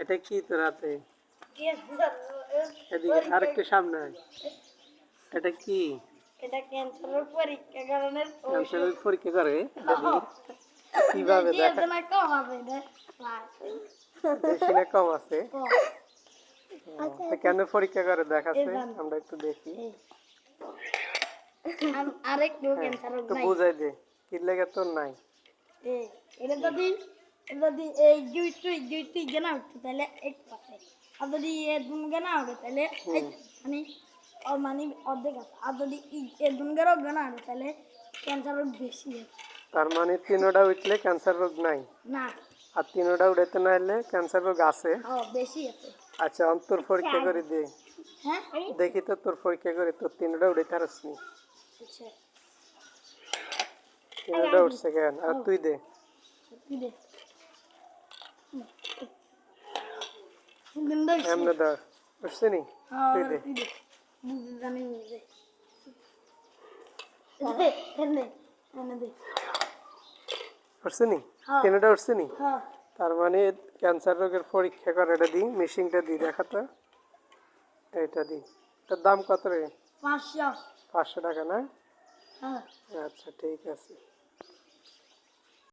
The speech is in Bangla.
এটা কি তোর হাতে? এদিকে আরেকটু সামনে আয়। এটা কি? এটা ক্যান্সারের পরীক্ষা কারণের ক্যান্সারের পরীক্ষা করে? এটা দিয়ে কিভাবে দেখা? কম হবে বেশি না কম আছে? তো কেন পরীক্ষা করে দেখাচ্ছে? আমরা একটু দেখি। আরেকটু ক্যান্সার তো বুঝাই দে কি লাগে তোর নাই। এটা যদি এই দুই জানা উঠতো তাহলে এক পাশে, আর যদি এ দুন জানা উঠে তাহলে মানে মানে অর্ধেক আছে, আর যদি এ দুন জানা উঠে তাহলে ক্যান্সার রোগ বেশি আছে। তার মানে তিনোটা উঠলে ক্যান্সার রোগ নাই না, আর তিনোটা উঠাইতে না হলে ক্যান্সার রোগ আছে। বেশি আছে। আচ্ছা তোর পরীক্ষা করে দে। হ্যাঁ দেখি তো তোর পরীক্ষা করে তোর তিনোটা উঠাইতে পারছি। আচ্ছা তিনোটা উঠছে কেন? আর তুই দে। এমনি ধর উঠছে নি? তুই দে। উঠছে নি? তিনোটা উঠছে নি? তার মানে ক্যান্সার রোগের পরীক্ষা করে এটা দিই, মেশিনটা দিই দেখাতো। এইটা দিই। এটার দাম কত রে? 500। 500 টাকা না? হ্যাঁ আচ্ছা ঠিক আছে।